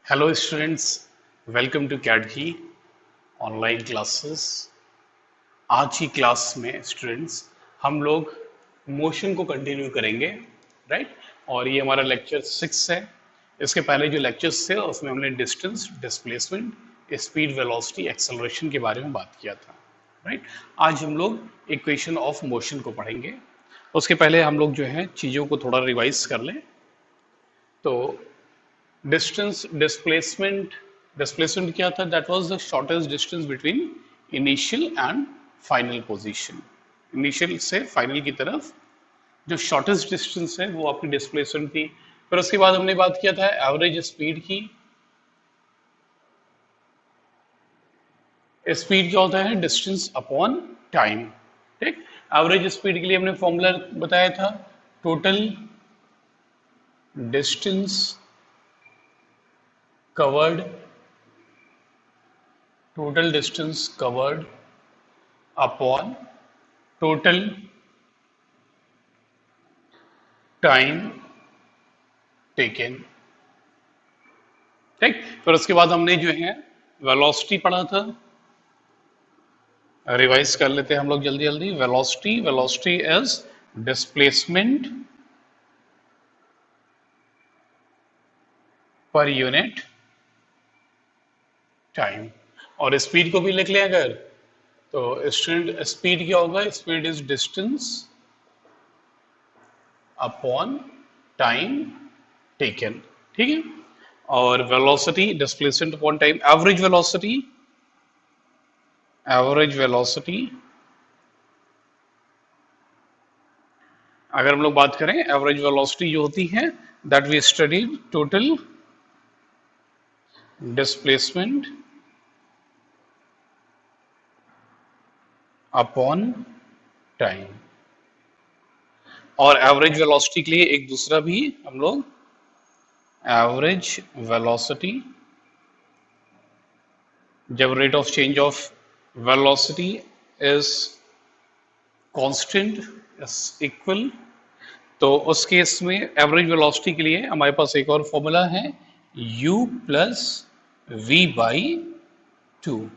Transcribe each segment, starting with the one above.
Hello students, welcome to कैडजी online classes. आज की क्लास में स्टूडेंट्स हम लोग मोशन को कंटिन्यू करेंगे, राइट। और ये हमारा लेक्चर 6 है। इसके पहले जो लेक्चर्स थे उसमें हमने distance, displacement, speed, velocity, acceleration के बारे में बात किया था, राइट। आज हम लोग इक्वेशन ऑफ मोशन को पढ़ेंगे। उसके पहले हम लोग जो है चीज़ों को थोड़ा रिवाइज कर लें। तो डिस्टेंस, डिस्प्लेसमेंट क्या था? That was the shortest distance between initial and final position. Initial से फाइनल की तरफ जो शॉर्टेस्ट डिस्टेंस है वो आपकी डिस्प्लेसमेंट थी। फिर उसके बाद हमने बात किया था एवरेज स्पीड की। स्पीड क्या होता है? डिस्टेंस अपॉन टाइम, ठीक। एवरेज स्पीड के लिए हमने फॉर्मूला बताया था, total distance covered, total distance covered upon total time taken, ठीक। फिर उसके बाद हमने जो है वेलोसिटी पढ़ा था। रिवाइज कर लेते हैं हम लोग जल्दी जल्दी। Velocity is displacement per unit time. और स्पीड को भी लिख लें अगर, तो स्टूडेंट स्पीड क्या होगा? Speed is distance upon time taken, ठीक है। और velocity displacement upon time. Average velocity अगर हम लोग बात करें, एवरेज वेलोसिटी जो होती है that we studied total displacement upon time. और एवरेज वेलोसिटी के लिए एक दूसरा भी हम लोग एवरेज वेलोसिटी, जब rate of change of velocity is constant equal, तो उस केस में एवरेज वेलोसिटी के लिए हमारे पास एक और फॉर्मूला है, u plus v by two.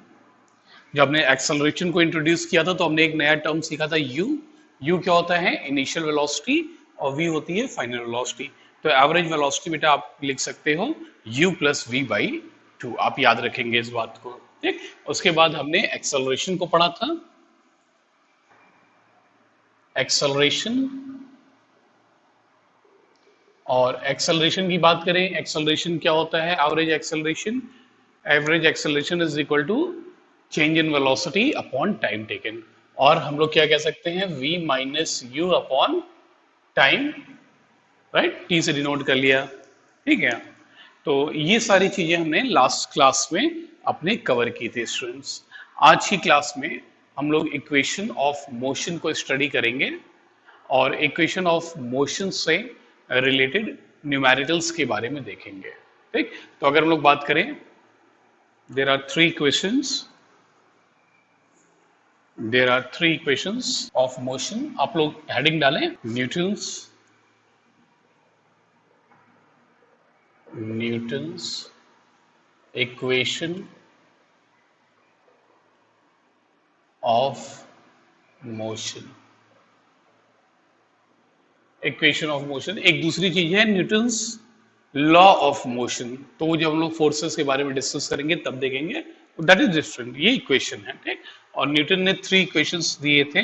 जब हमने एक्सेलरेशन को इंट्रोड्यूस किया था तो हमने एक नया टर्म सीखा था, u क्या होता है? इनिशियल वेलोसिटी, और v होती है फाइनल वेलोसिटी। तो एवरेज वेलोसिटी बेटा आप लिख सकते हो u plus v by two, आप याद रखेंगे इस बात को, ठीक। उसके बाद हमने एक्सेलरेशन को पढ़ा था। एक्सेलरेशन, और एक्सेलरेशन की बात करें, एक्सेलरेशन क्या होता है? Average acceleration is equal to change in velocity upon time taken. और हम लोग क्या कह सकते हैं? v minus u upon time, right, t से डिनोट कर लिया, ठीक है। तो ये सारी चीजें हमने लास्ट क्लास में अपने कवर की थी स्टूडेंट्स। आज की क्लास में हम लोग इक्वेशन ऑफ मोशन को स्टडी करेंगे और इक्वेशन ऑफ मोशन से रिलेटेड न्यूमेरिकल्स के बारे में देखेंगे, ठीक। तो अगर हम लोग बात करें, there are three equations of motion. आप लोग हेडिंग डालें, Newton's equation of motion. Equation of motion. एक दूसरी चीज है न्यूटन्स लॉ ऑफ मोशन, तो वो जब हम लोग फोर्सेस के बारे में डिस्कस करेंगे तब देखेंगे, दैट इज डिफरेंट। ये इक्वेशन है, ठीक। और न्यूटन ने 3 इक्वेशंस दिए थे।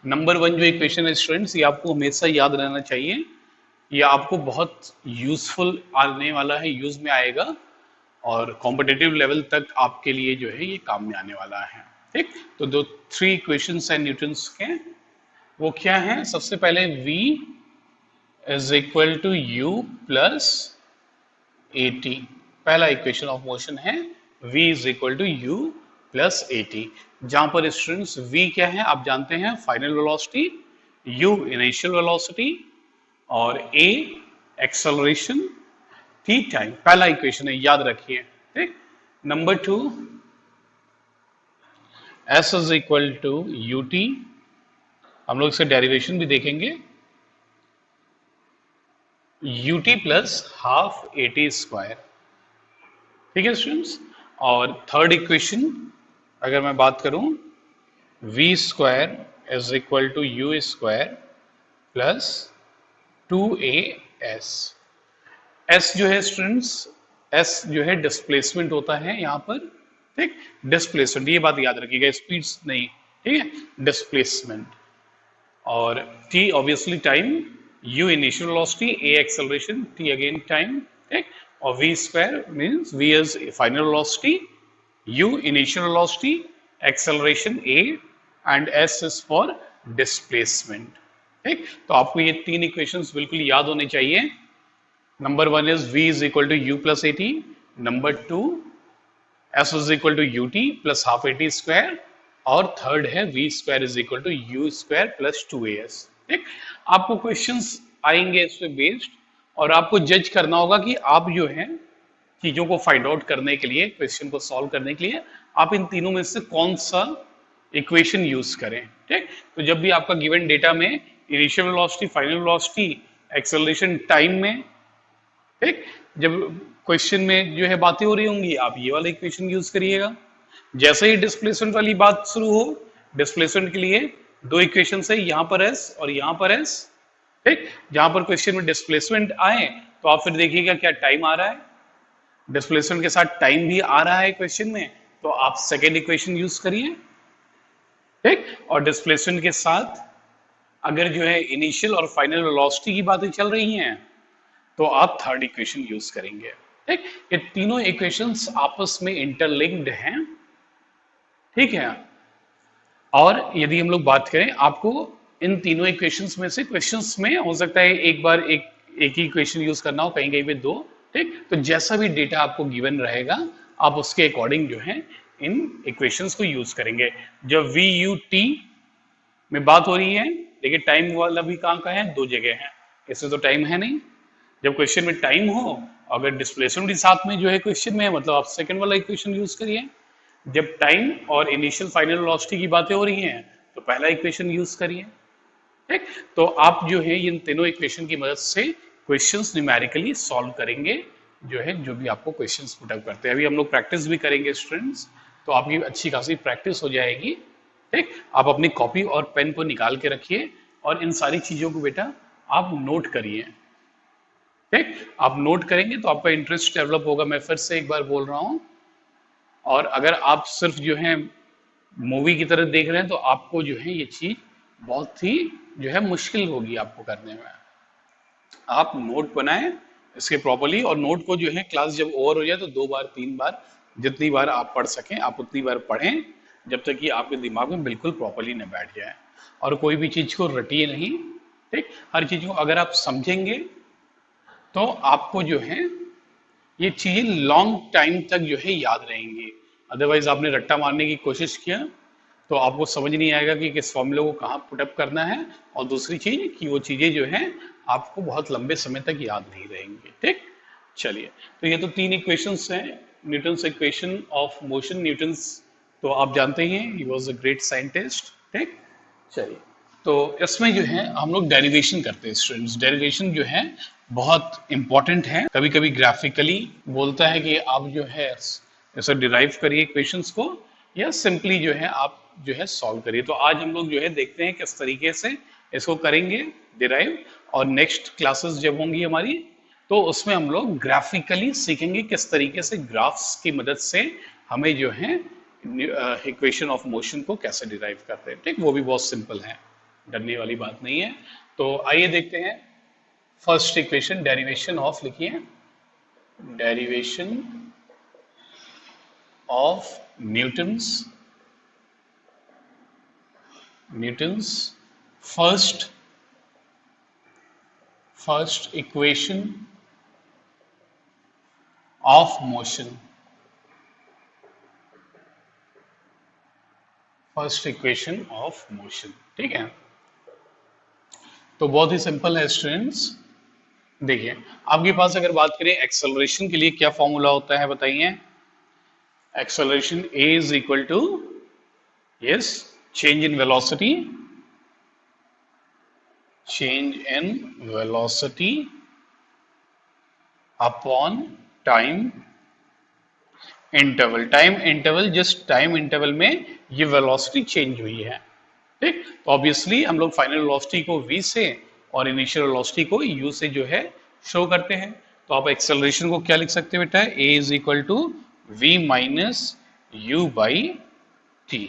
नंबर 1 जो इक्वेशन है स्टूडेंट्स, ये आपको हमेशा याद रहना चाहिए, ये आपको बहुत यूजफुल आने वाला है, यूज में आएगा और कॉम्पिटिटिव लेवल तक आपके लिए जो है ये काम में आने वाला है, ठीक। तो जो 3 इक्वेशंस हैं न्यूटन्स के, वो क्या है? सबसे पहले v is equal to u plus a t. पहला इक्वेशन ऑफ मोशन है v is equal to u plus a t, जहां पर स्टूडेंट्स v क्या है आप जानते हैं? Final velocity, u initial velocity, और a एक्सेलरेशन, t टाइम। पहला इक्वेशन है, याद रखिए, ठीक। Number 2, s is equal to u t. हम लोग इसका डेरिवेशन भी देखेंगे, ut plus half a t square. ठीक है स्टूडेंट्स। और थर्ड इक्वेशन अगर मैं बात करूं, v square is equal to u square plus 2as। s जो है स्टूडेंट्स, s जो है डिस्प्लेसमेंट होता है यहाँ पर, ठीक, डिस्प्लेसमेंट, ये बात याद रखिएगा, स्पीड्स नहीं, ठीक है, डिस्प्लेसमेंट। और t obviously time, u initial velocity, a acceleration, t again time, ठीक। और v square means v is final velocity, u initial velocity, acceleration a and s is for displacement, ठीक। तो आपको ये तीन इक्वेशंस बिल्कुल याद होने चाहिए। Number one is v is equal to u plus at, number two s is equal to ut plus half at square, और थर्ड है v square is equal to u square plus 2as, ठीक। आपको questions आएंगे इस पे based, और आपको जज करना होगा कि आप जो है चीजों को फाइंड आउट करने के लिए, क्वेश्चन को सॉल्व करने के लिए आप इन तीनों में से कौन सा इक्वेशन यूज करें, ठीक। तो जब भी आपका गिवन डेटा में initial velocity, final velocity, acceleration time में, ठीक, जब क्वेश्चन में जो है बातें हो रही होंगी, आप ये वाला इक्वेशन यूज करिएगा। जैसे ही डिस्प्लेसमेंट वाली बात शुरू हो, डिस्प्लेसमेंट के लिए दो इक्वेशन है, यहां पर s और यहां पर s, ठीक। जहां पर क्वेश्चन में डिस्प्लेसमेंट आए तो आप फिर देखिएगा क्या टाइम आ रहा है, डिस्प्लेसमेंट के साथ टाइम भी आ रहा है क्वेश्चन में, तो आप सेकेंड इक्वेशन यूज करिए, ठीक। और डिस्प्लेसमेंट के साथ अगर जो है इनिशियल और फाइनल वेलोसिटी की बातें चल रही हैं तो आप थर्ड इक्वेशन यूज करेंगे, ठीक। ये तीनों इक्वेशंस आपस में इंटरलिंक्ड हैं, ठीक है। और यदि हम लोग बात करें, आपको इन तीनों इक्वेशंस में से क्वेश्चंस में हो सकता है एक बार एक ही इक्वेशन यूज करना हो, कहीं कहीं पे दो, ठीक। तो जैसा भी डेटा आपको गिवन रहेगा आप उसके अकॉर्डिंग जो है इन इक्वेशंस को यूज करेंगे। जब वी यू टी में बात हो रही है, देखिए टाइम वाला भी कहाँ का है, दो जगह है, इसमें तो टाइम है नहीं। जब क्वेश्चन में टाइम हो, अगर डिस्प्लेसमेंट भी साथ में जो है क्वेश्चन में, मतलब आप सेकंड वाला इक्वेशन यूज करिए। जब टाइम और इनिशियल फाइनल वेलोसिटी की बातें हो रही हैं तो पहला इक्वेशन यूज करिए, ठीक। तो आप जो है इन तीनों इक्वेशन की मदद से क्वेश्चंस न्यूमेरिकली सॉल्व करेंगे, जो है जो भी आपको क्वेश्चंस पुट अप करते हैं। अभी हम लोग प्रैक्टिस भी करेंगे स्टूडेंट्स, तो आपकी अच्छी खासी प्रैक्टिस हो जाएगी, ठीक। आप अपनी कॉपी और पेन को निकाल के रखिए और इन सारी चीजों को बेटा आप नोट करिए, ठीक। आप नोट करेंगे तो आपका इंटरेस्ट डेवलप होगा, मैं फिर से एक बार बोल रहा हूं। और अगर आप सिर्फ जो है मूवी की तरह देख रहे हैं तो आपको जो है ये चीज बहुत ही जो है मुश्किल होगी आपको करने में। आप नोट बनाएं इसके प्रॉपर्ली, और नोट को जो है क्लास जब ओवर हो जाए तो 2 बार 3 बार जितनी बार आप पढ़ सकें आप उतनी बार पढ़ें, जब तक कि आपके दिमाग में बिल्कुल प्रॉपर्ली न बैठ जाए। और कोई भी चीज को रटिए नहीं, ठीक। हर चीज को अगर आप समझेंगे तो आपको जो है ये चीजें लॉन्ग टाइम तक जो है याद रहेंगी। अदरवाइज आपने रट्टा मारने की कोशिश किया तो आपको समझ नहीं आएगा कि किस फॉर्मूले को कहाँ पुटअप करना है, और दूसरी चीज कि वो चीजें जो है आपको बहुत लंबे समय तक याद नहीं रहेंगी, ठीक। चलिए, तो ये तो तीन इक्वेशंस हैं, Newton's equation of motion. Newton's तो आप जानते ही हैं, he was a great scientist, ठीक। चलिए, तो इसमें जो है हम लोग डेरिवेशन करते हैं स्टूडेंट्स। डेरिवेशन जो है बहुत इंपॉर्टेंट है, कभी कभी ग्राफिकली बोलता है कि आप जो है ऐसा डिराइव करिए इक्वेशंस को, या सिंपली जो है आप जो है सॉल्व करिए। तो आज हम लोग जो है देखते हैं किस तरीके से इसको करेंगे डिराइव, और नेक्स्ट क्लासेस जब होंगी हमारी तो उसमें हम लोग ग्राफिकली सीखेंगे किस तरीके से ग्राफ्स की मदद से हमें जो है इक्वेशन ऑफ मोशन को कैसे डिराइव करते हैं, ठीक। वो भी बहुत सिंपल है, डरने वाली बात नहीं है। तो आइए देखते हैं फर्स्ट इक्वेशन, डेरिवेशन ऑफ लिखिए, derivation of Newton's first equation of motion, first equation of motion, ठीक है। तो बहुत ही सिंपल है स्टूडेंट्स। देखिए, आपके पास अगर बात करें एक्सेलरेशन के लिए क्या फॉर्मूला होता है बताइए। Acceleration a is equal to, yes, change in velocity upon time interval, time interval, जिस टाइम इंटरवल में ये वेलोसिटी चेंज हुई है। ठीक, तो ऑब्वियसली हम लोग फाइनल वेलोसिटी को v से और इनिशियल वेलोसिटी को u से जो है शो करते हैं। तो आप एक्सेलरेशन को क्या लिख सकते हैं बेटा, a is equal to v minus u by t.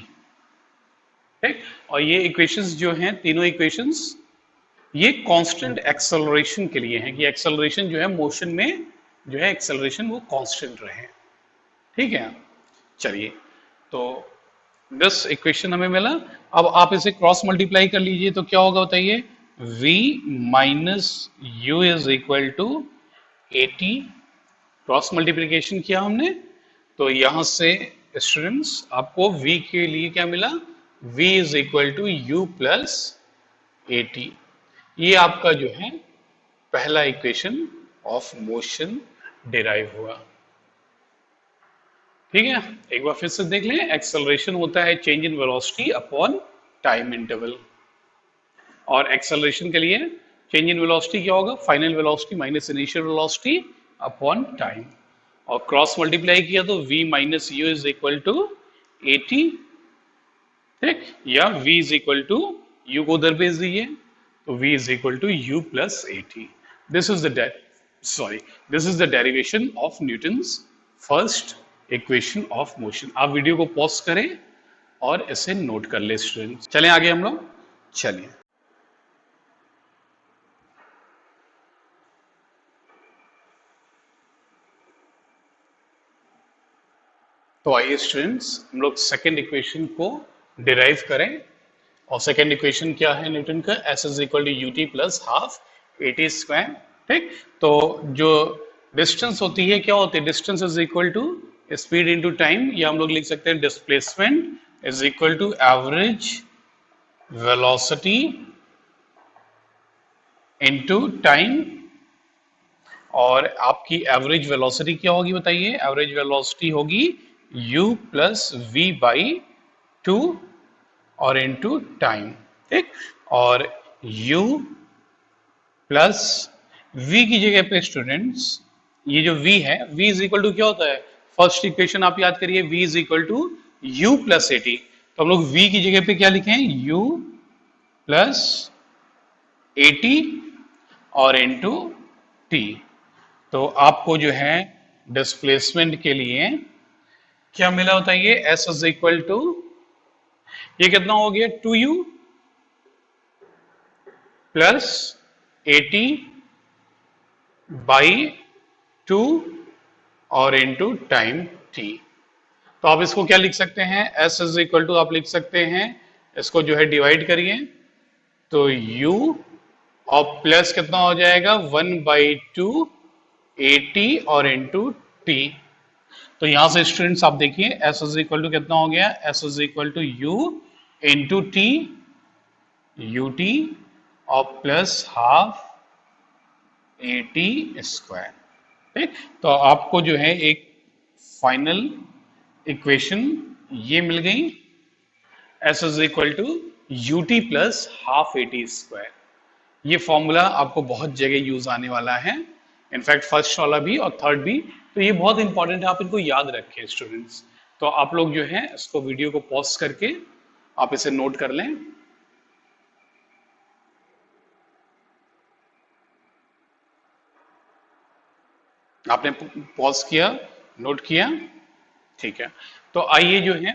ठीक, और ये इक्वेशंस जो हैं, तीनों इक्वेशंस ये कांस्टेंट एक्सेलरेशन के लिए हैं कि एक्सेलरेशन जो है मोशन में जो है एक्सेलरेशन वो कांस्टेंट रहे। ठीक है, चलिए, तो दिस इक्वेशन हमें मिला। अब आप इसे क्रॉस मल्टीप्लाई कर लीजिए तो क्या होगा बताइए, v minus u is equal to 80। Cross multiplication किया हमने, तो यहां से स्टूडेंट्स आपको v के लिए क्या मिला, v is equal to u plus 80। ये आपका जो है पहला इक्वेशन ऑफ मोशन डिराइव हुआ। ठीक है, एक बार फिर से देख लें, एक्सेलरेशन होता है change in velocity upon time interval, और एक्सेलरेशन के लिए चेंज इन वेलोसिटी क्या होगा, final velocity minus initial velocity upon time, और क्रॉस मल्टीप्लाई किया तो v minus u is equal to 80। ठीक, या v is equal to u को उधर भेज दीजिए तो v is equal to u plus 80। This is the derivation of Newton's first equation of motion. आप वीडियो को पॉज करें और इसे नोट कर ले स्टूडेंट्स। चलें आगे हम लोग, चलिए। तो आइए स्टूडेंट्स हम लोग सेकेंड इक्वेशन को डिराइव करें, और सेकेंड इक्वेशन क्या है न्यूटन का, s is equal to u t plus half a t square. ठीक, तो जो डिस्टेंस होती है क्या होती है, distance is equal to speed into time, या हम लोग लिख सकते हैं displacement is equal to average velocity into time. और आपकी एवरेज वेलोसिटी क्या होगी बताइए, एवरेज वेलोसिटी होगी u प्लस वी बाई 2 और इनटू टाइम। ठीक, और u प्लस v की जगह पे स्टूडेंट्स ये जो v है, v इज इक्वल टू क्या होता है, फर्स्ट इक्वेशन आप याद करिए, v is equal to u plus 80। तो हम लोग v की जगह पे क्या लिखें, u प्लस 80 और इनटू t। तो आपको जो है डिस्प्लेसमेंट के लिए क्या मिला बताइए, s इज इक्वल टू ये कितना हो गया, 2u प्लस 80 बाई 2 और इनटू टाइम t। तो आप इसको क्या लिख सकते हैं, s इज इक्वल टू आप लिख सकते हैं, इसको जो है डिवाइड करिए तो u और प्लस कितना हो जाएगा 1/2 80 और इनटू t। तो यहां से स्टूडेंट्स आप देखिए s इज इक्वल टू कितना हो गया, s is equal to u into t ut और प्लस हाफ 80 स्क्वायर। ठीक, तो आपको जो है एक फाइनल इक्वेशन ये मिल गई, s is equal to ut plus half 80 square. ये फॉर्मूला आपको बहुत जगह यूज आने वाला है, इनफैक्ट फर्स्ट वाला भी और थर्ड भी, तो ये बहुत इंपॉर्टेंट है, आप इनको याद रखें स्टूडेंट्स। तो आप लोग जो है इसको वीडियो को पॉज करके आप इसे नोट कर लें। आपने पॉज किया, नोट किया, ठीक है। तो आइए जो है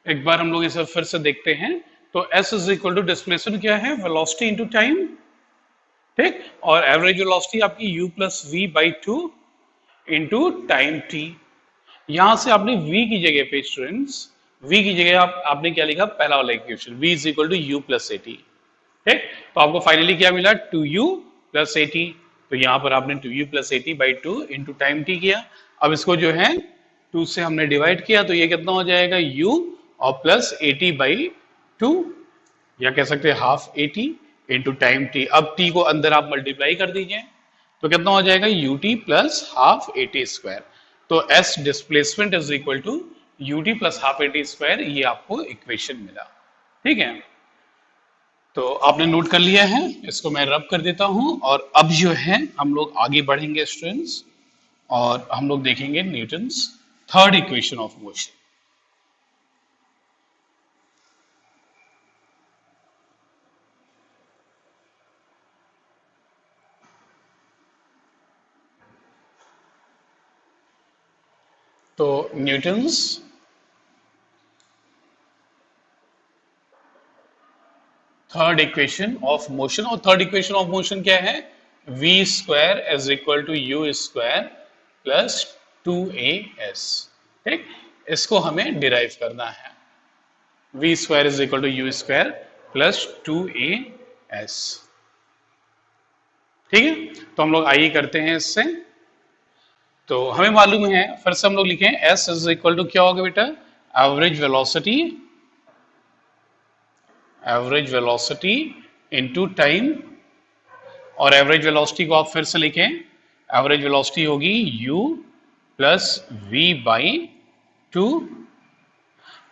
एक बार हम लोग इसे फिर से देखते हैं। तो s is equal to displacement क्या है, वेलोसिटी इनटू टाइम। ठीक, और एवरेज वेलोसिटी आपकी u plus v by 2 into time t। यहां से आपने v की जगह पे स्टूडेंट्स, v की जगह आपने क्या लिखा, पहला वाला equation v is equal to u plus 80। ठीक, तो आपको फाइनली क्या मिला, 2u प्लस 80। तो यहां पर आपने 2u plus 80 by 2 into time t किया। अब इसको जो है 2 से हमने डिवाइड किया तो ये कितना हो जाएगा, u और प्लस 80 बाई 2, या कह सकते हैं हाफ 80 इंटू टाइम t। अब t को अंदर आप मल्टीप्लाई कर दीजिए तो कितना हो जाएगा, ut प्लस हाफ 80 स्क्वायर। तो s displacement is equal to ut plus half 80 square, ये आपको इक्वेशन मिला। ठीक है, तो आपने नोट कर लिया है, इसको मैं रब कर देता हूं, और अब जो है हम लोग आगे बढ़ेंगे स्टूडेंट्स, और हम लोग देखेंगे Newton's third equation of motion. तो Newton's third equation of motion, और थर्ड इक्वेशन ऑफ मोशन क्या है? v square is equal to u square plus 2as। ठीक, इसको हमें डिराइव करना है। v square is equal to u square plus 2as। ठीक है, तो हम लोग आइए करते हैं इससे। तो हमें मालूम है, फिर से हम लोग लिखें s इज इक्वल टू क्या होगा बेटा? एवरेज वेलोसिटी इनटू टाइम, और एवरेज वेलोसिटी को आप फिर से लिखें, एवरेज वेलोसिटी होगी u प्लस v बाई 2।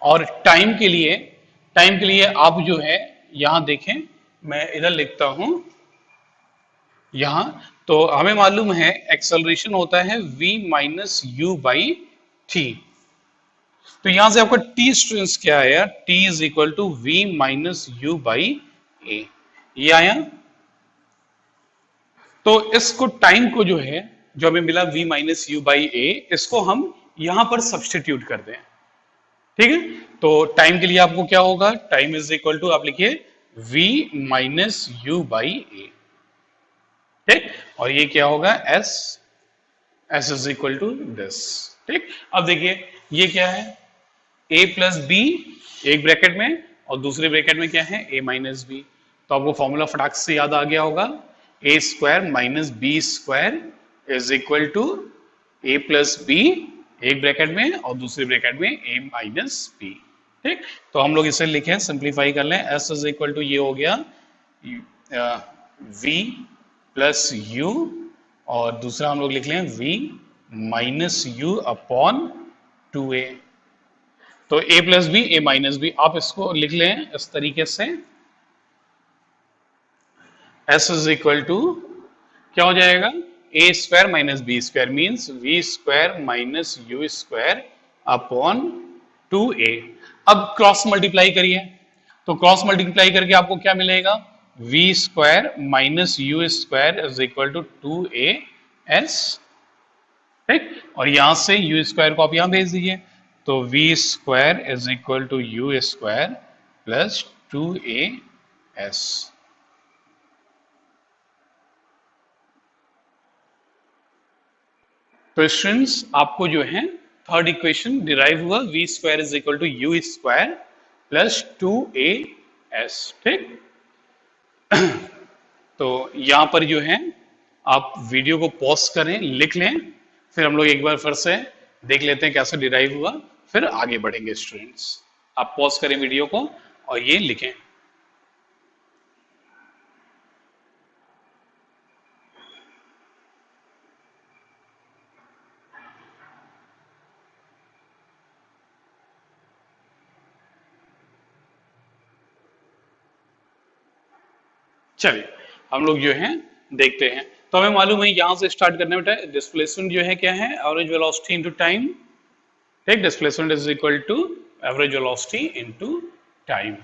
और टाइम के लिए आप जो है यहां देखें, मैं इधर लिखता हूं यहां। तो हमें मालूम है एक्सेलरेशन होता है v minus u by t. तो यहां से आपका टी स्ट्रेंथ क्या आया? t is equal to v minus u by a, ये आया। तो इसको टाइम को जो है, जो हमें मिला v माइनस यू बाई ए, इसको हम यहां पर सब्सटीट्यूट कर दें। ठीक है, तो टाइम के लिए आपको क्या होगा? टाइम इज इक्वल टू आप लिखिए v minus u by a. ठीक, और ये क्या होगा? s is equal to this. ठीक, अब देखिए ये क्या है? a प्लस बी एक ब्रैकेट में, और दूसरे ब्रैकेट में क्या है? a minus b. तो आपको फॉर्मूला फटाक से याद आ गया होगा, a square minus b square is equal to a plus b एक ब्रैकेट में, और दूसरे ब्रैकेट में a माइनस बी। ठीक, तो हम लोग इसे लिखें, सिंप्लीफाई कर लें। s इज इक्वल टू ये हो गया v प्लस यू, और दूसरा हम लोग लिख लें v minus u upon 2a। तो a plus b, a minus b, आप इसको लिख लें इस तरीके से। s इज इक्वल टू क्या हो जाएगा? a square minus b square means v square minus u square upon 2a। अब क्रॉस मल्टीप्लाई करिए, तो क्रॉस मल्टीप्लाई करके आपको क्या मिलेगा? v square minus u square is equal to 2as। ठीक, और यहां से यू स्क्वायर को आप यहां भेज दीजिए, तो v square is equal to u square plus 2as। तो स्टूडेंट्स आपको जो है थर्ड इक्वेशन डिराइव हुआ, v square is equal to u square plus 2as। ठीक, तो यहां पर जो है आप वीडियो को पॉज करें, लिख लें, फिर हम लोग एक बार फिर से देख लेते हैं कैसे डिराइव हुआ, फिर आगे बढ़ेंगे। स्टूडेंट्स आप पॉज करें वीडियो को और ये लिखें। चलिए हम लोग जो है देखते हैं। तो हमें मालूम है यहां से स्टार्ट करने में डिस्प्लेसमेंट जो है क्या है? Average velocity into time. ठीक, displacement is equal to average velocity into time.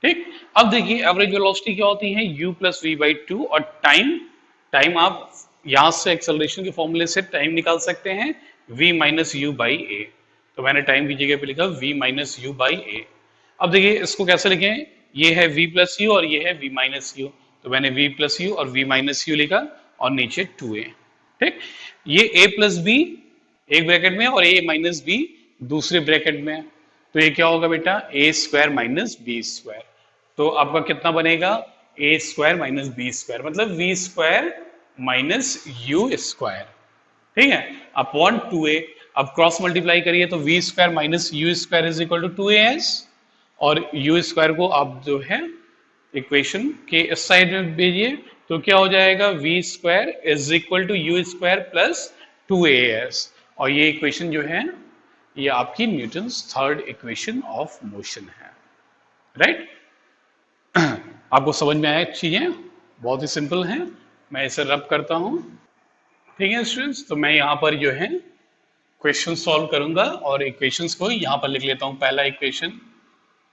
ठीक, अब देखिए एवरेज वेलोसिटी क्या होती है? u प्लस वी बाई 2, और टाइम आप यहां से एक्सेलरेशन के फॉर्मूले से टाइम निकाल सकते हैं, v माइनस यू बाई ए। तो मैंने टाइम की जगह पे लिखा v माइनस यू बाई ए। अब देखिए इसको कैसे लिखें? ये है v प्लस यू और ये है v माइनस यू, तो मैंने v प्लस यू और v माइनस यू लिखा, और नीचे 2a। ठीक, ये a प्लस बी एक ब्रैकेट में और a माइनस बी दूसरे ब्रैकेट में, तो ये क्या होगा बेटा? a square minus b square. तो आपका कितना बनेगा? a square minus b square, मतलब v square minus u square. ठीक है, अपॉन 2a। अब क्रॉस मल्टीप्लाई करिए, तो v square minus u square is equal to 2as, और u स्क्वायर को आप जो है इक्वेशन के इस साइड में भेजिए, तो क्या हो जाएगा? v square is equal to u square plus 2as, और ये इक्वेशन जो है ये आपकी Newton's third equation of motion है। राइट, आपको समझ में आया? चीजें बहुत ही सिंपल हैं, मैं इसे रब करता हूं। ठीक है स्टूडेंट्स, तो मैं यहां पर जो है क्वेश्चन सॉल्व करूंगा और इक्वेशंस को यहां पर लिख लेता हूं। पहला equation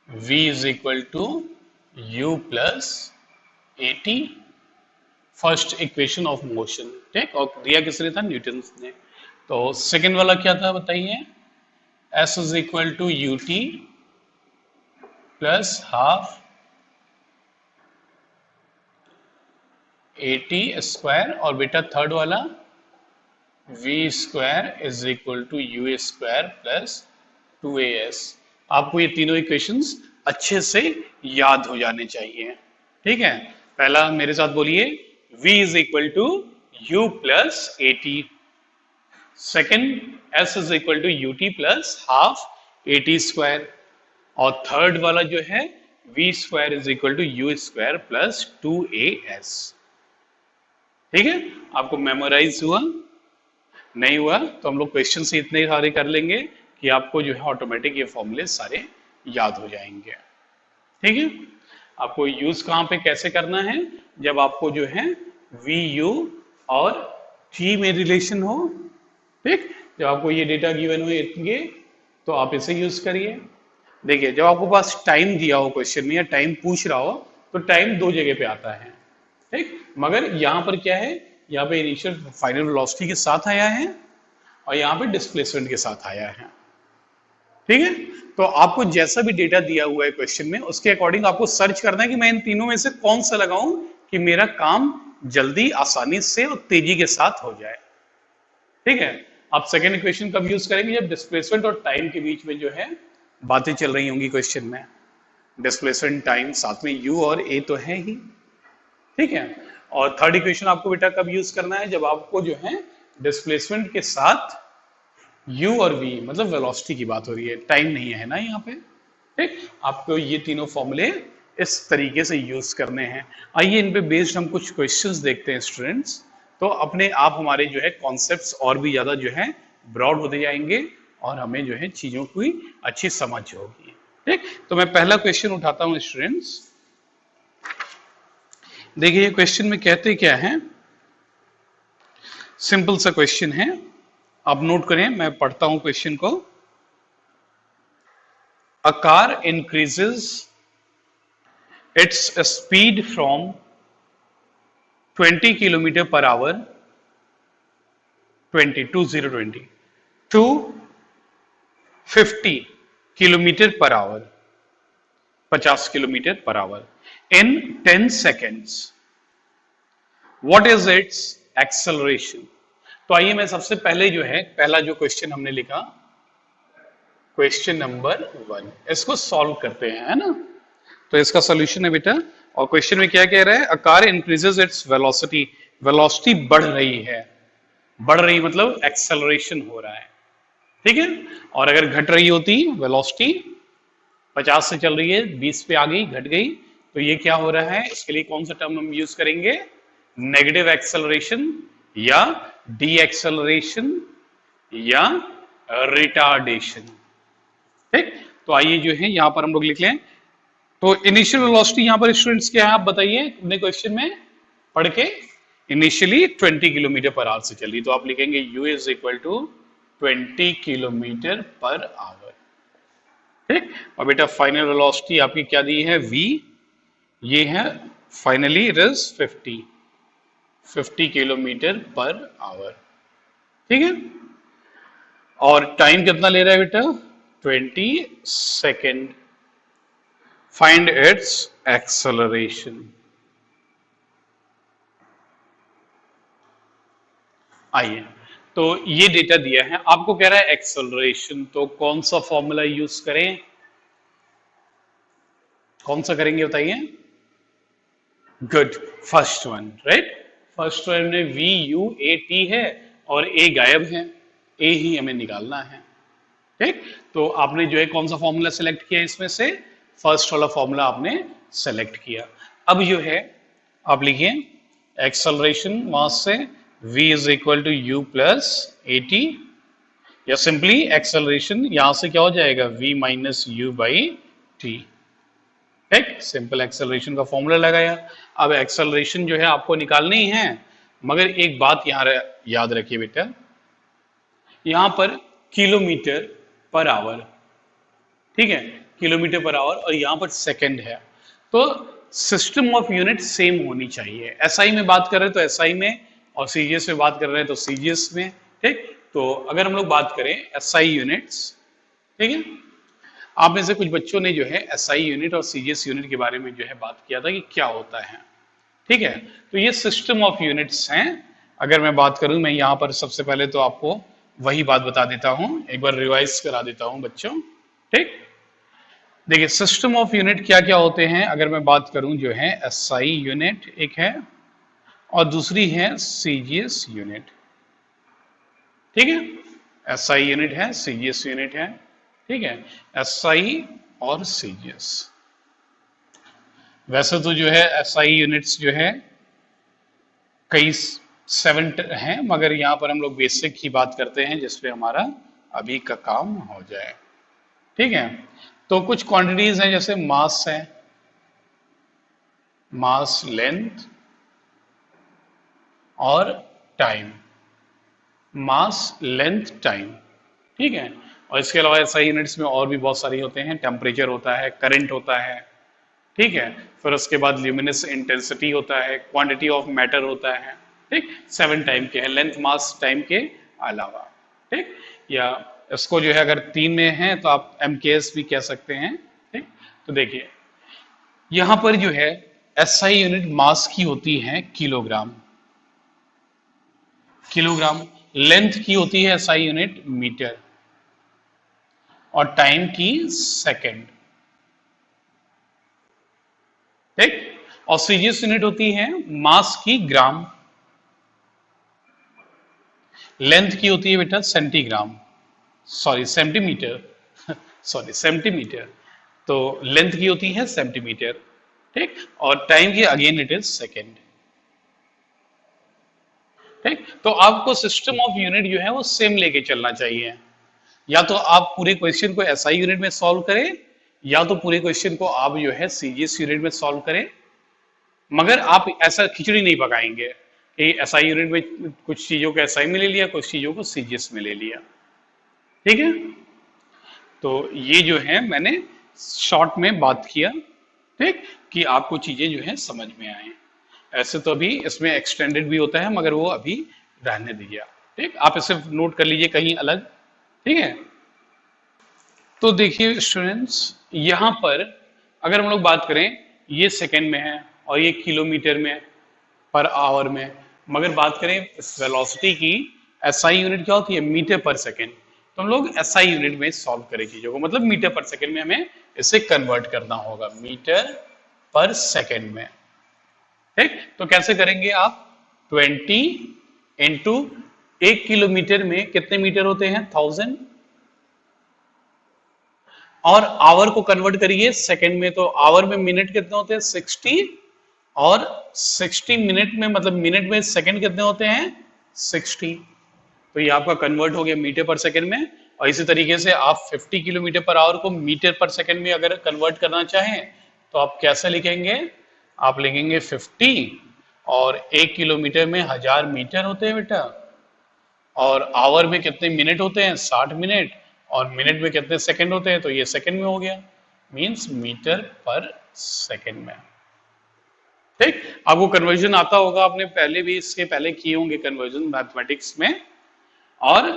v is equal to u plus a t, first equation of motion, ठीक। और दिया किसने था? न्यूटन ने। तो सेकंड वाला क्या था बताइए? s is equal to u t plus half a t square, और बेटा थर्ड वाला v square is equal to u square plus 2as। आपको ये तीनों इक्वेशंस अच्छे से याद हो जाने चाहिए, ठीक है। पहला मेरे साथ बोलिए, v is equal to u plus a t. Second, s is equal to u t plus half a t square. और थर्ड वाला जो है v square is equal to u square plus 2as। ठीक है, आपको मेमोराइज हुआ? नहीं हुआ तो हम लोग क्वेश्चन से इतने सारे कर लेंगे कि आपको जो है ऑटोमेटिक ये फॉर्मूले सारे याद हो जाएंगे, ठीक है। आपको यूज कहां पे कैसे करना है? जब आपको जो है वी यू और टी में रिलेशन हो, ठीक। जब आपको ये डेटा गिवन हो इतने, तो आप इसे यूज करिए। देखिए, जब आपको पास टाइम दिया हो क्वेश्चन में या टाइम पूछ रहा हो, तो टाइम दो जगह पे आता है, ठीक। मगर यहाँ पर क्या है? यहाँ पे इनिशियल फाइनल वेलोसिटी के साथ आया है और यहाँ पे डिस्प्लेसमेंट के साथ आया है, ठीक है। तो आपको जैसा भी डेटा दिया हुआ है क्वेश्चन में, उसके अकॉर्डिंग आपको सर्च करना है कि मैं इन तीनों में से कौन सा लगाऊं कि मेरा काम जल्दी, आसानी से और तेजी के साथ हो जाए, ठीक है। आप सेकेंड इक्वेशन कब यूज करेंगे? जब डिस्प्लेसमेंट और टाइम के बीच में जो है बातें चल रही होंगी क्वेश्चन में। डिस्प्लेसमेंट, टाइम, साथ में यू और ए तो है ही, ठीक है। और थर्ड इक्वेशन आपको बेटा कब यूज करना है? जब आपको जो है डिस्प्लेसमेंट के साथ u और v, मतलब वेलोसिटी की बात हो रही है, टाइम नहीं है ना यहाँ पे, ठीक। आपको ये तीनों फॉर्मूले इस तरीके से यूज करने हैं। आइए इन पे बेस्ड हम कुछ क्वेश्चंस देखते हैं स्टूडेंट्स, तो अपने आप हमारे जो है कॉन्सेप्ट्स और भी ज्यादा जो है ब्रॉड होते जाएंगे और हमें जो है चीजों की अच्छी समझ होगी, ठीक। तो मैं पहला क्वेश्चन उठाता हूँ स्टूडेंट्स। देखिए ये क्वेश्चन में कहते क्या है, सिंपल सा क्वेश्चन है, आप नोट करें, मैं पढ़ता हूं क्वेश्चन को। A car increases its speed from 20 kilometre per hour 20 to 50 kilometre per hour 50 kilometre per hour in 10 seconds. What is its acceleration? तो आइए मैं सबसे पहले जो है पहला जो क्वेश्चन हमने लिखा, क्वेश्चन नंबर 1, इसको सॉल्व करते हैं, है ना। तो इसका सॉल्यूशन है बेटा, और क्वेश्चन में क्या कह रहा है? अ car increases its velocity, velocity बढ़ रही है, बढ़ रही मतलब एक्सेलरेशन हो रहा है, ठीक है। और अगर घट रही होती वेलोसिटी, 50 से चल रही है 20 पे आ गई, घट गई, तो ये क्या हो रहा है? इसके लिए कौन सा टर्म हम यूज करेंगे? नेगेटिव एक्सेलरेशन या डी एक्सेलरेशन या रिटार्डेशन, ठीक। तो आइए जो है यहां पर हम लोग लिख लें। तो इनिशियल वेलोसिटी यहां पर स्टूडेंट्स क्या है आप बताइए, अपने क्वेश्चन में पढ़ के। इनिशियली 20 किलोमीटर पर आवर से चल रही, तो आप लिखेंगे u is equal to 20 kilometre per hour, ठीक। और बेटा फाइनल वेलोसिटी आपकी क्या दी है? v, ये है finally it is 50 kilometre per hour, ठीक है। और टाइम कितना ले रहा है बेटा? 20 सेकेंड। Find its acceleration. आइए, तो ये डेटा दिया है, आपको कह रहा है एक्सेलरेशन, तो कौन सा फॉर्मूला यूज करें? कौन सा करेंगे बताइए? Good, first one, right. First one में वी यू ए टी है और ए गायब है, ए ही हमें निकालना है, ठीक। तो आपने जो है कौन सा फॉर्मूला सेलेक्ट किया इसमें से? फर्स्ट वाला फॉर्मूला आपने सेलेक्ट किया। अब जो है आप लिखिए एक्सेलरेशन वहां से v is equal to u plus a t, या सिंपली एक्सेलरेशन यहां से क्या हो जाएगा? v minus u by t, ठीक। सिंपल एक्सेलरेशन का फॉर्मूला लगाया। अब एक्सेलरेशन जो है आपको निकालनी है, मगर एक बात यहां याद रखिए बेटा, यहां पर किलोमीटर पर आवर, ठीक है, किलोमीटर पर आवर, और यहाँ पर सेकंड है। तो सिस्टम ऑफ यूनिट सेम होनी चाहिए। एसआई में बात कर रहे हैं तो एसआई में, और सीजीएस में बात कर रहे हैं तो सीजीएस में, ठीक। तो अगर हम लोग बात करें एसआई यूनिट्स, ठीक है, आप में से कुछ बच्चों ने जो है एसआई यूनिट और सीजीएस यूनिट के बारे में जो है बात किया था कि क्या होता है, ठीक है। तो ये सिस्टम ऑफ यूनिट्स हैं। अगर मैं बात करूं, मैं यहाँ पर सबसे पहले तो आपको वही बात बता देता हूं, एक बार रिवाइज करा देता हूं बच्चों, ठीक। देखिए सिस्टम ऑफ यूनिट क्या क्या होते हैं। अगर मैं बात करूं जो है एसआई यूनिट एक है और दूसरी है सीजीएस यूनिट, ठीक है। एसआई यूनिट है, सीजीएस यूनिट है, ठीक है, एसआई और सीजीएस। वैसे तो जो है एसआई यूनिट्स जो है कई 7 हैं, मगर यहाँ पर हम लोग बेसिक ही बात करते हैं जिसपे हमारा अभी का काम हो जाए, ठीक है। तो कुछ क्वांटिटीज हैं, जैसे मास है, मास, लेंथ और टाइम, मास, लेंथ, टाइम, ठीक है। और इसके अलावा एसआई यूनिट्स में और भी बहुत सारी होते हैं, टेम्परेचर होता है, करंट होता है, ठीक है। फिर उसके बाद ल्यूमिनस इंटेंसिटी होता है, क्वांटिटी ऑफ मैटर होता है, ठीक। 7 टाइम के हैं, लेंथ, मास, टाइम के अलावा, ठीक। या इसको जो है अगर 3 में है तो आप एमकेएस भी कह सकते हैं, ठीक। तो देखिए यहां पर जो है एसआई यूनिट मास की होती है किलोग्राम, किलोग्राम, लेंथ की होती है एसआई यूनिट मीटर, और टाइम की सेकंड, ठीक। और सीजीएस यूनिट होती है मास की ग्राम, लेंथ की होती है बेटा centigram, sorry centimetre, sorry centimetre, तो लेंथ की होती है सेंटीमीटर, ठीक। और टाइम की अगेन इट इज सेकेंड, ठीक। तो आपको सिस्टम ऑफ यूनिट जो है वो सेम लेके चलना चाहिए। या तो आप पूरे क्वेश्चन को एसआई यूनिट में सॉल्व करें, या तो पूरे क्वेश्चन को आप जो है सीजीएस यूनिट में सॉल्व करें, मगर आप ऐसा खिचड़ी नहीं पकाएंगे कि एसआई यूनिट में कुछ चीजों को एसआई में ले लिया, कुछ चीजों को सीजीएस में ले लिया, ठीक है। तो ये जो है मैंने शॉर्ट में बात किया, ठीक, कि आपको चीजें जो है समझ में आए। ऐसे तो अभी इसमें एक्सटेंडेड भी होता है, मगर वो अभी रहने दीजिए, ठीक। आप इसे नोट कर लीजिए कहीं अलग, ठीक है। तो देखिए स्टूडेंट्स, यहां पर अगर हम लोग बात करें, ये सेकंड में है और ये किलोमीटर में पर आवर में, मगर बात करें वेलोसिटी की, एसआई यूनिट क्या होती है, मीटर पर सेकंड। तो हम लोग एसआई यूनिट में सॉल्व करें चीजों को, मतलब मीटर पर सेकंड में हमें इसे कन्वर्ट करना होगा मीटर पर सेकंड में, ठीक। तो कैसे करेंगे आप, 20 इंटू 1 किलोमीटर में कितने मीटर होते हैं, 1000, और आवर को कन्वर्ट करिए सेकंड में, तो आवर में मिनट कितने होते हैं, 60, और 60 मिनट में, मतलब मिनट में सेकंड कितने होते हैं, 60। तो ये आपका कन्वर्ट हो गया मीटर पर सेकंड में। और इसी तरीके से आप 50 किलोमीटर पर आवर को मीटर पर सेकंड में अगर कन्वर्ट करना चाहें तो आप कैसे लिखेंगे, आप लिखेंगे 50, और 1 किलोमीटर में 1000 मीटर होते हैं बेटा, और आवर में कितने मिनट होते हैं, 60 मिनट, और मिनट में कितने सेकंड होते हैं, तो ये सेकंड में हो गया, मींस मीटर पर सेकंड में, ठीक। आपको कन्वर्जन आता होगा, आपने पहले भी इसके पहले किए होंगे कन्वर्जन मैथमेटिक्स में। और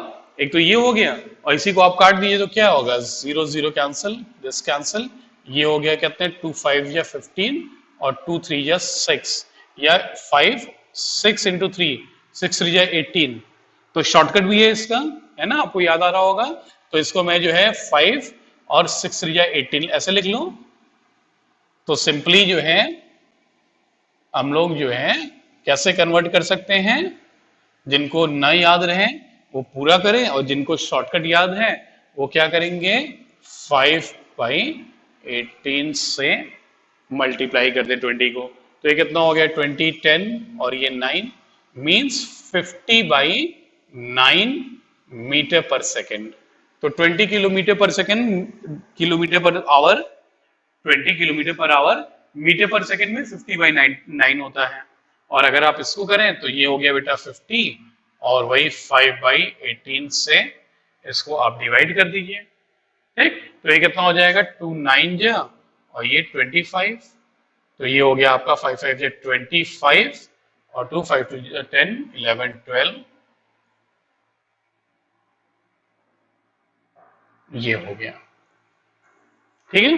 एक तो ये हो गया, और इसी को आप काट दीजिए तो क्या होगा, 0 0 कैंसिल, दिस कैंसिल, ये हो गया कितने, 2 5 या 15, और 2 3 या 6, या 5 6 इंटू 3, 6 3 या 18। तो शॉर्टकट भी है इसका, है ना, आपको याद आ रहा होगा। तो इसको मैं जो है 5 और 6 3 या 18 ऐसे लिख लूं, तो सिंपली जो है हम लोग जो है कैसे कन्वर्ट कर सकते हैं, जिनको न याद रहे वो पूरा करें, और जिनको शॉर्टकट याद है वो क्या करेंगे, 5/18 से मल्टीप्लाई कर दे 20 को, तो ये कितना हो गया, 20 10 और ये 9, मींस 50/9 मीटर पर सेकेंड। तो 20 kilometre per second, kilometre per hour, 20 kilometre per hour, metre per second में 50/9 होता है। और अगर आप इसको करें तो ये हो गया बेटा 50, और वही 5/18 से इसको आप डिवाइड कर दीजिए, ठीक। तो ये कितना हो जाएगा, 2 9 जा और ये 25, तो ये हो गया आपका 5 5 जा 25 और 2 5 2 जा 10 11 12, ये हो गया, ठीक है।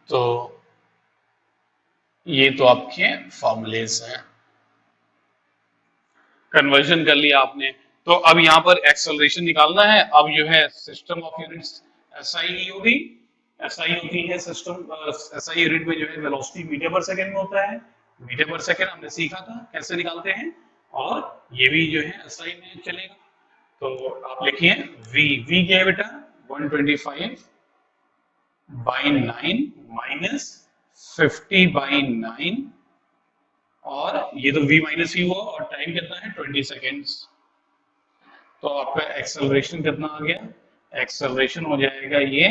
तो ये तो आपके फॉर्मूलेज हैं, कन्वर्जन कर लिया आपने। तो अब यहाँ पर एक्सेलरेशन निकालना है। अब जो है सिस्टम ऑफ यूनिट्स एसआई होगी, एसआई होती है सिस्टम, एसआई यूनिट में जो है वेलोसिटी मीटर पर सेकंड में होता है। मीटर पर सेकंड हमने सीखा था कैसे निकालते हैं, और ये भी जो है एसआई में चलेगा। तो आप लिखिए वी, वी क्या है बेटा, 125 बाई 9 माइनस 50 बाई 9, और ये तो v माइनस यू हुआ, और टाइम कितना है 20 सेकेंड्स। तो आपका एक्सेलरेशन कितना आ गया, एक्सेलरेशन हो जाएगा ये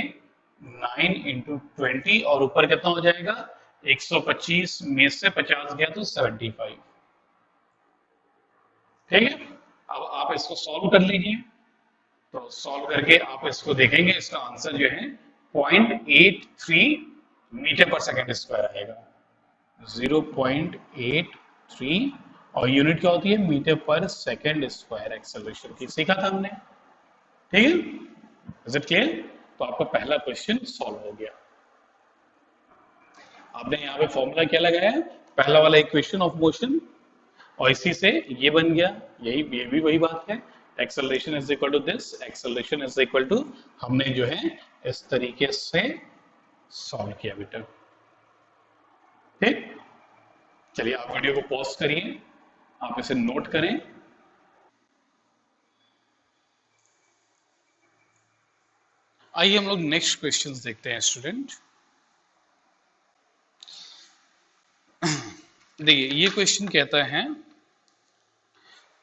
9 इंटू 20, और ऊपर कितना हो जाएगा 125 में से 50 गया तो 75, ठीक है। अब आप इसको सॉल्व कर लीजिए। तो सॉल्व करके आप इसको देखेंगे, इसका आंसर जो है 0.83 मीटर पर सेकेंड स्क्वायर आएगा, 0.83, और यूनिट क्या होती है, metre per second square acceleration की, सीखा था हमने, ठीक है। Is it clear? तो आपका पहला क्वेश्चन सॉल्व हो गया। आपने यहाँ पे फॉर्मूला क्या लगाया है, पहला वाला इक्वेशन ऑफ मोशन, और इसी से ये बन गया, ये भी वही बात है, acceleration is equal to this, acceleration is equal to, हमने जो है इस तरीके से सॉल्व किया बेटा, ठीक। चलिए आप वीडियो को पॉज करिए, आप इसे नोट करें। आइए हम लोग नेक्स्ट क्वेश्चंस देखते हैं स्टूडेंट। देखिए ये क्वेश्चन कहता है,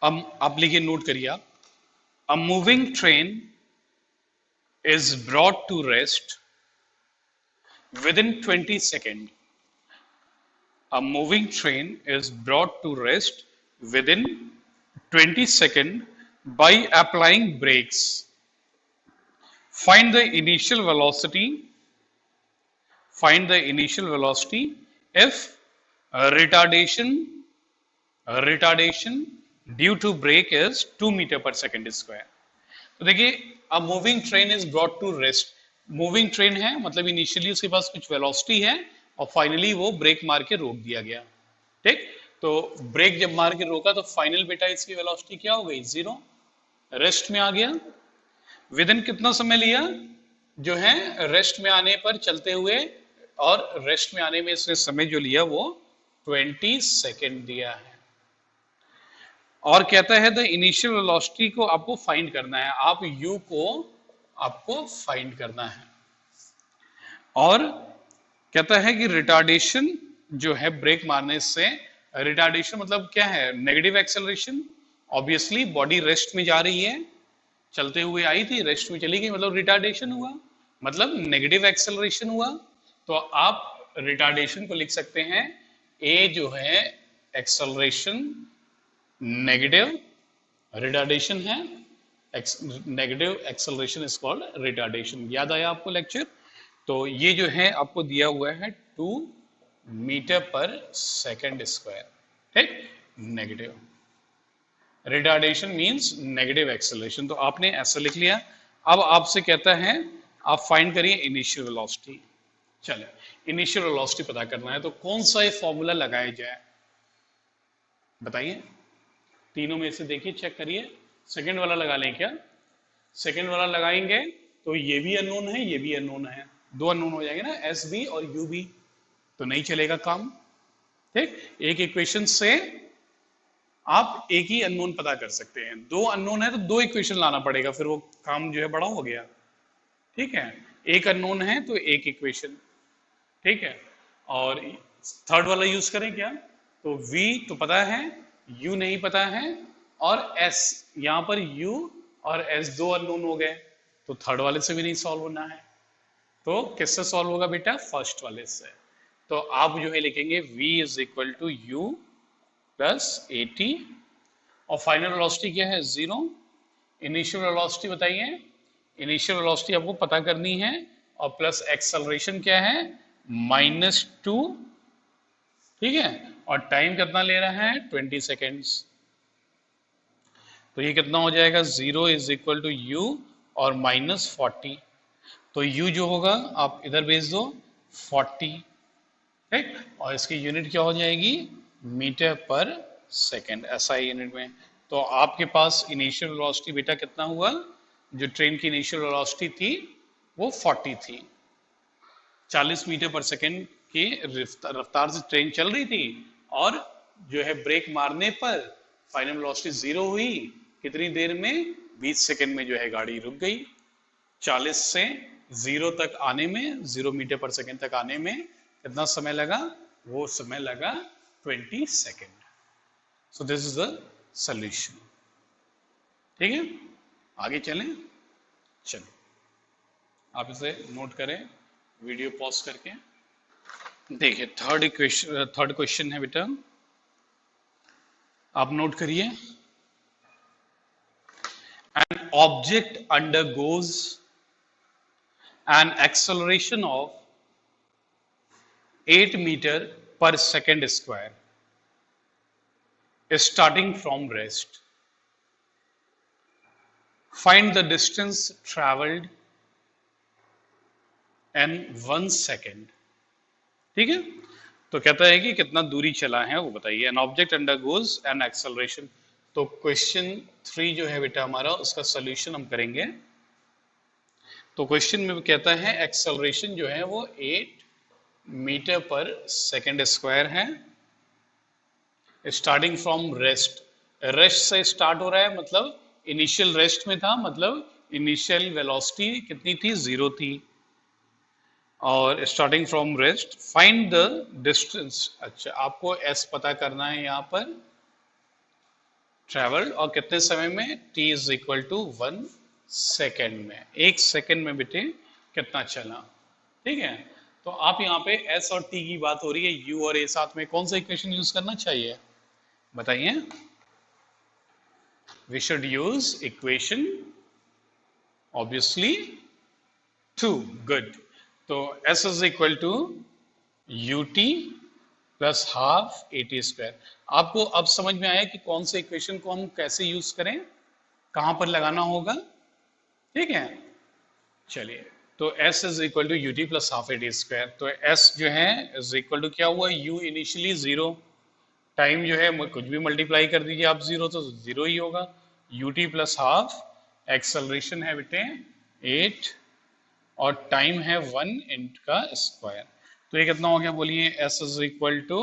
अब आप लिखिए, नोट करिए आप, a moving train is brought to rest within 20 second. A moving train is brought to rest within 20 seconds by applying brakes. Find the initial velocity. Find the initial velocity if retardation due to brake is 2 meter per second square. तो देखिए, a moving train is brought to rest. Moving train है मतलब initially उसके पास कुछ velocity है और finally वो break मार के रोक दिया गया, ठीक। तो ब्रेक जब मार के रोका तो फाइनल बेटा इसकी वेलोसिटी क्या हो गई, 0, रेस्ट में आ गया। विद इन कितना समय लिया, जो है रेस्ट में आने पर चलते हुए, और रेस्ट में आने में इसने समय जो लिया वो 20 सेकेंड दिया है, और कहता है द इनिशियल वेलोसिटी को आपको फाइंड करना है, आप u को आपको फाइंड करना है, और कहता है कि रिटार्डेशन जो है ब्रेक मारने से, रिटार्डेशन मतलब क्या है, negative acceleration, obviously body rest में जा रही है, चलते हुए आई थी रेस्ट में चली गई, मतलब रिटार्डेशन हुआ, मतलब नेगेटिव एक्सेलरेशन हुआ। तो आप रिटार्डेशन को लिख सकते हैं, ए जो है एक्सेलरेशन नेगेटिव रिटार्डेशन है, negative acceleration is called retardation. याद आया आपको लेक्चर? तो ये जो है आपको दिया हुआ है 2 मीटर पर सेकेंड स्क्वायर, ठीक, negative retardation means negative acceleration, तो आपने ऐसा लिख लिया। अब आपसे कहता है आप फाइंड करिए इनिशियल वेलोसिटी। चले, इनिशियल वेलोसिटी पता करना है तो कौन सा ये फॉर्मूला लगाया जाए, बताइए। तीनों में से देखिए, चेक करिए, सेकंड वाला लगा लें क्या? सेकंड वाला लगाएंगे तो ये भी अननोन है, ये भी अननोन है, दो अननोन हो जाएंगे ना, एस बी और यू बी, तो नहीं चलेगा काम, ठीक। एक इक्वेशन से आप एक ही अननोन पता कर सकते हैं, दो अननोन है तो दो इक्वेशन लाना पड़ेगा, फिर वो काम जो है बड़ा हो गया, ठीक है। एक अननोन है तो एक इक्वेशन, ठीक है, और थर्ड वाला यूज करें क्या? तो v तो पता है, u नहीं पता है, और s, यहां पर u और s दो अननोन हो गए, तो थर्ड वाले से भी नहीं सॉल्व होना है, तो किससे सॉल्व होगा बेटा? फर्स्ट वाले से। तो आप जो है लिखेंगे v is equal to u plus 80, और फाइनल वेलोसिटी क्या है? 0, इनिशियल वेलोसिटी बताइए, इनिशियल वेलोसिटी आपको पता करनी है, और प्लस एक्सेलरेशन क्या है, -2, ठीक है, और टाइम कितना ले रहा है, 20 सेकेंड्स। तो ये कितना हो जाएगा, 0 इज इक्वल टू u और -40। तो u जो होगा आप इधर भेज दो 40, ठीक, और इसकी यूनिट क्या हो जाएगी, metre per second, SI unit में। तो आपके पास इनिशियल वेलोसिटी बेटा कितना हुआ, जो ट्रेन की इनिशियल वेलोसिटी थी वो 40 थी, 40 मीटर पर सेकेंड की रफ्तार से ट्रेन चल रही थी, और जो है ब्रेक मारने पर फाइनल वेलोसिटी 0 हुई, कितनी देर में, 20 सेकेंड में जो है गाड़ी रुक गई। 40 से 0 तक आने में, 0 मीटर पर सेकेंड तक आने में कितना समय लगा, वो समय लगा 20 second. So this is the solution, ठीक है, आगे चलें, चलो आप इसे नोट करें वीडियो पॉज करके। देखिए थर्ड क्वेश्चन है बेटा, आप नोट करिए। An object undergoes an acceleration of 8 meter per second square starting from rest. Find the distance traveled in 1 second. ठीक है, तो कहता है कि कितना दूरी चला है वो बताइए। An object undergoes an acceleration. तो क्वेश्चन 3 जो है बेटा हमारा, उसका सोल्यूशन हम करेंगे। तो क्वेश्चन में कहता है एक्सेलरेशन जो है वो 8 मीटर पर सेकेंड स्क्वायर है, स्टार्टिंग फ्रॉम रेस्ट, रेस्ट से स्टार्ट हो रहा है, मतलब इनिशियल रेस्ट में था, मतलब इनिशियल वेलोसिटी कितनी थी, 0 थी, और starting from rest, find the distance. अच्छा, आपको एस पता करना है यहाँ पर, ट्रेवल, और कितने समय में, t is equal to 1 second में, 1 सेकेंड में बेटे कितना चला, ठीक है। तो आप यहाँ पे s और t की बात हो रही है, u और a साथ में, कौन सा इक्वेशन यूज करना चाहिए बताइए, we should use equation obviously 2, good. तो s is equal to ut plus half AT square. आपको अब समझ में आया कि कौन से इक्वेशन को हम कैसे यूज करें, कहां पर लगाना होगा, ठीक है। चलिए, तो s is equal to ut plus half AT square. तो s जो है इज इक्वल टू क्या हुआ, u इनिशियली 0, टाइम जो है कुछ भी मल्टीप्लाई कर दीजिए आप 0, तो 0 ही होगा, ut प्लस हाफ, एक्सेलरेशन है बेटे 8, और टाइम है 1 का स्क्वायर। तो ये कितना हो गया बोलिए, s इज इक्वल टू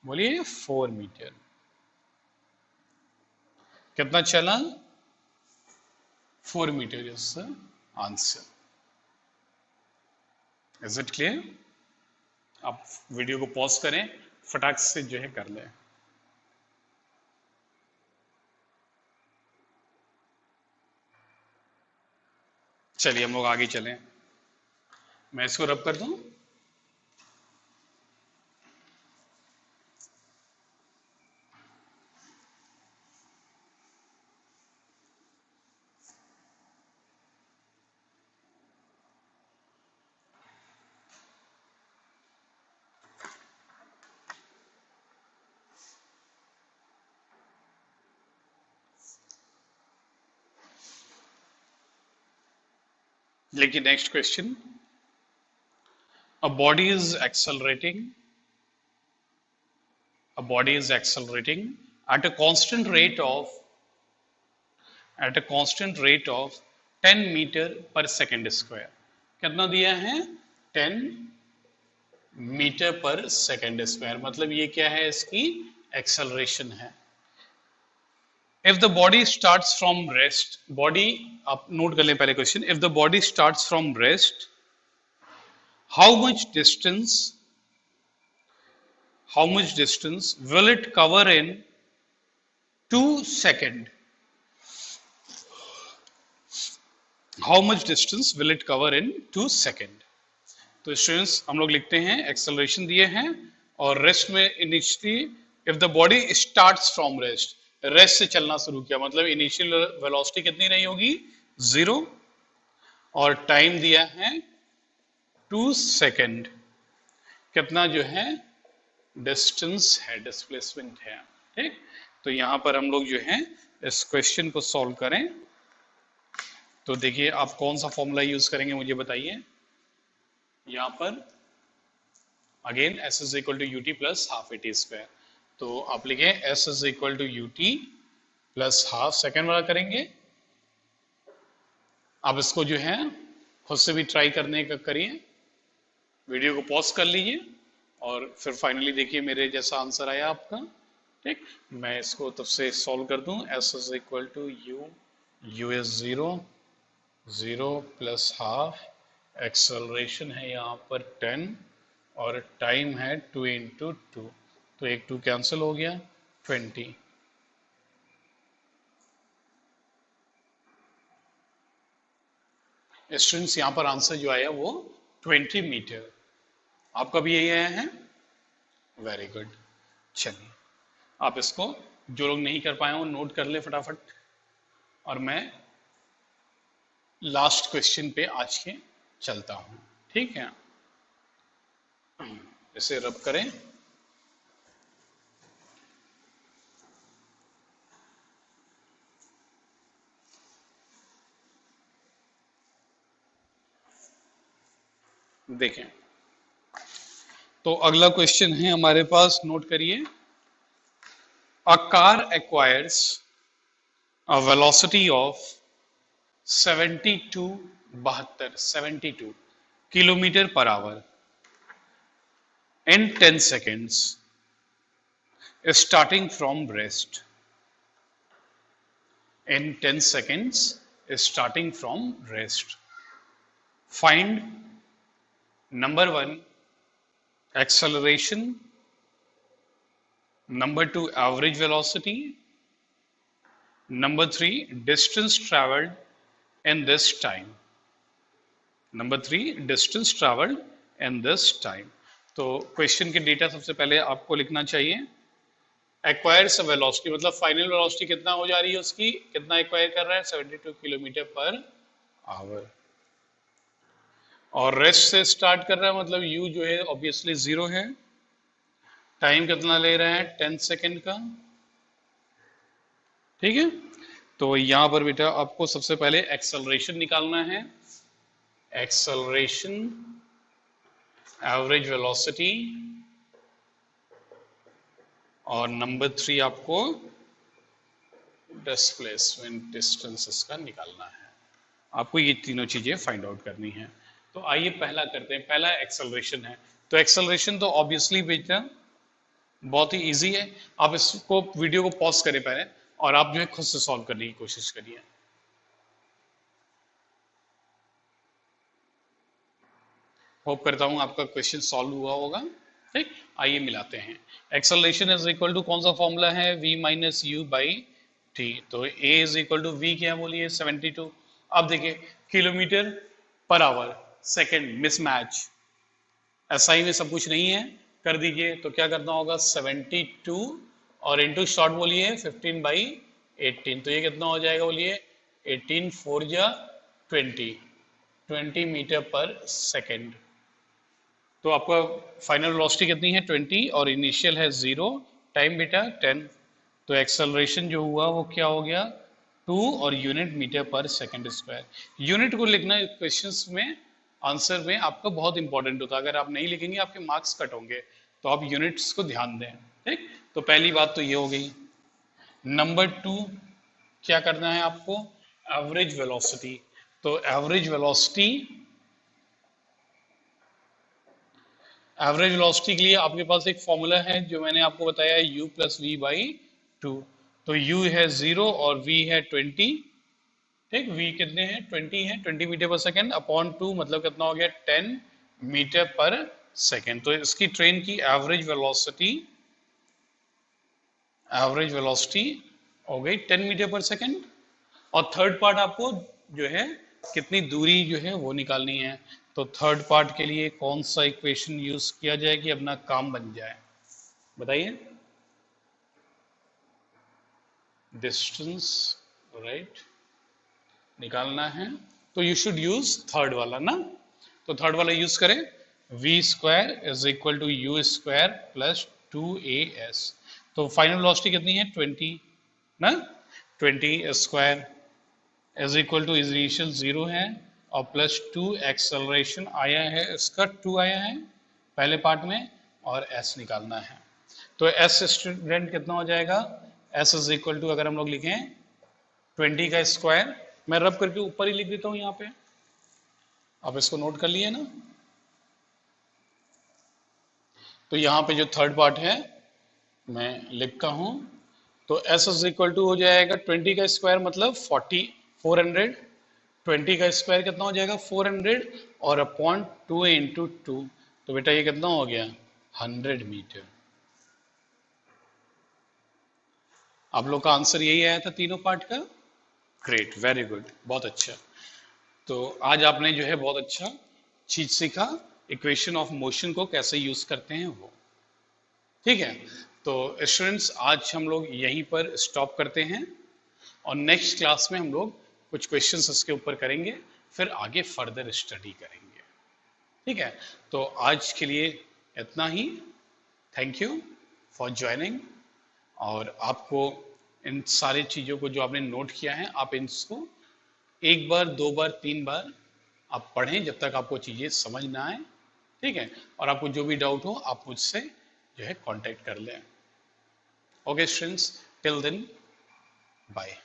बोलिए 4 मीटर, कितना चला, 4 metre is the answer. Is it clear? आप वीडियो को पॉज करें, फटाक से जो है कर लें। चलिए हम लोग आगे चलें, मैं इसको रब कर दूं। लेकिन next question, a body is accelerating at a constant rate of 10 meter per second square। कितना दिया है, 10 मीटर पर सेकेंड स्क्वायर, मतलब ये क्या है, इसकी एक्सेलरेशन है। If the body starts from rest, body आप नोट कर लें पहले question, if the body starts from rest, how much distance will it cover in 2 seconds? How much distance will it cover in 2 seconds? तो students हम लोग लिखते हैं, acceleration दिए हैं और रेस्ट में initially, if the body starts from rest, rest से चलना शुरू किया, मतलब इनिशियल वेलोसिटी कितनी रही होगी, 0, और टाइम दिया है 2 सेकेंड, कितना जो है डिस्टेंस है, डिस्प्लेसमेंट है। ठीक, तो यहां पर हम लोग जो है इस क्वेश्चन को सॉल्व करें तो देखिए आप कौन सा फॉर्मूला यूज करेंगे मुझे बताइए। यहां पर again s is equal to u t plus half a t square, तो आप लिखें s is equal to u t plus half, second वाला करेंगे। आप इसको जो है खुद से भी ट्राई करने का करिए, वीडियो को पॉज कर लीजिए और फिर फाइनली देखिए मेरे जैसा आंसर आया आपका। ठीक, मैं इसको तब से सॉल्व कर दूं, s is equal to u is 0, 0 plus half, acceleration है यहाँ पर 10 और टाइम है 2 इंटू 2, तो एक 2 कैंसिल हो गया, 20। स्टूडेंट्स यहाँ पर आंसर जो आया वो 20 मीटर, आपका भी यही आया है, वेरी गुड। चलिए आप इसको जो लोग नहीं कर पाए हो नोट कर ले फटाफट, और मैं लास्ट क्वेश्चन पे आज के चलता हूं। ठीक है, इसे रब करें। देखें तो अगला क्वेश्चन है हमारे पास, नोट करिए। A car acquires a velocity of 72 kilometre per hour in 10 seconds starting from rest, in 10 seconds starting from rest. Find number 1 acceleration, number 2 average velocity, number 3 distance traveled in this time, number 3 distance traveled in this time. तो question के data सबसे पहले आपको लिखना चाहिए। Acquires velocity मतलब final velocity कितना हो जा रही है उसकी, कितना एक्वायर कर रहा है, 72 किलोमीटर पर आवर, और रेस्ट से स्टार्ट कर रहा है मतलब u जो है ऑब्वियसली 0 है, टाइम कितना ले रहा है 10 सेकेंड का। ठीक है, तो यहां पर बेटा आपको सबसे पहले एक्सेलरेशन निकालना है, एक्सेलरेशन, एवरेज वेलोसिटी, और नंबर 3 आपको डिस्प्लेसमेंट, डिस्टेंस इसका निकालना है। आपको ये तीनों चीजें फाइंड आउट करनी है। तो आइए पहला करते हैं, पहला एक्सेलरेशन है। तो एक्सेलरेशन तो ऑब्वियसली बेटा बहुत ही इजी है, आप इसको वीडियो को पॉज करें पहले और आप जो है खुद से सॉल्व करने की कोशिश करिए। होप करता हूं आपका क्वेश्चन सॉल्व हुआ होगा। ठीक, आइए मिलाते हैं। एक्सेलरेशन इज इक्वल टू कौन सा फॉर्मूला है, v minus u by t, तो a is equal to v क्या बोलिए 72। अब देखिए kilometre per our second mismatch, SI में सब कुछ नहीं है, कर दीजिए। तो क्या करना होगा 72 और इंटू शॉर्ट बोलिए 15 बाई 18, तो ये कितना हो जाएगा बोलिए 18 4 जा 20 मीटर पर सेकेंड। तो आपका फाइनल वेलोसिटी कितनी है 20 और इनिशियल है 0, टाइम बेटा 10, तो एक्सेलरेशन जो हुआ वो क्या हो गया 2 और यूनिट मीटर पर सेकंड स्क्वायर। यूनिट को लिखना क्वेश्चंस में आंसर में आपका बहुत इंपॉर्टेंट होता है, अगर आप नहीं लिखेंगे आपके मार्क्स कट होंगे, तो आप यूनिट्स को ध्यान दें। ठीक, तो पहली बात तो ये हो गई। नंबर 2 क्या करना है आपको, एवरेज वेलोसिटी, तो एवरेज वेलोसिटी, एवरेज वेलोसिटी के लिए आपके पास एक फॉर्मूला है जो मैंने आपको बताया है, u प्लस वी बाई 2, तो u है 0 और v है 20। ठीक, v कितने हैं 20 है, 20 मीटर पर सेकेंड अपॉन 2 मतलब कितना हो गया 10 मीटर पर सेकेंड। तो इसकी ट्रेन की एवरेज वेलोसिटी हो गई 10 मीटर पर सेकेंड, और थर्ड पार्ट आपको जो है कितनी दूरी जो है वो निकालनी है। तो थर्ड पार्ट के लिए कौन सा इक्वेशन यूज किया जाए कि अपना काम बन जाए, बताइए। डिस्टेंस, राइट, निकालना है तो यू शुड यूज थर्ड वाला ना, तो थर्ड वाला यूज करें, v square is equal to u square plus 2as। तो फाइनल वेलोसिटी कितनी है 20 ना, 20 square is equal to initial 0 है और प्लस 2 एक्सेलरेशन आया है, इसका 2 आया है पहले पार्ट में और s निकालना है। तो s स्टूडेंट कितना हो जाएगा, s इज इक्वल टू अगर हम लोग लिखें 20 का स्क्वायर, मैं रब करके ऊपर ही लिख देता हूं यहां पे, आप इसको नोट कर लिए ना। तो यहां पे जो थर्ड पार्ट है मैं लिखता हूं, तो s इज इक्वल टू हो जाएगा 20 का स्क्वायर मतलब 400, 20 का स्क्वायर कितना हो जाएगा 400 और अपॉन 2 इंटू 2, तो बेटा ये कितना हो गया 100 मीटर। आप लोग का आंसर यही आया था तीनों पार्ट का, ग्रेट, वेरी गुड, बहुत अच्छा। तो आज आपने जो है बहुत अच्छा चीज सीखा, इक्वेशन ऑफ मोशन को कैसे यूज करते हैं वो, ठीक है। तो स्टूडेंट्स आज हम लोग यहीं पर स्टॉप करते हैं और नेक्स्ट क्लास में हम लोग कुछ क्वेश्चंस इसके ऊपर करेंगे, फिर आगे फर्दर स्टडी करेंगे, ठीक है। तो आज के लिए इतना ही, थैंक यू फॉर ज्वाइनिंग। और आपको इन सारी चीज़ों को जो आपने नोट किया है आप इसको एक बार, दो बार, तीन बार आप पढ़ें जब तक आपको चीज़ें समझ ना आए, ठीक है। और आपको जो भी डाउट हो आप मुझसे जो है कांटेक्ट कर लें। Okay students, till then bye.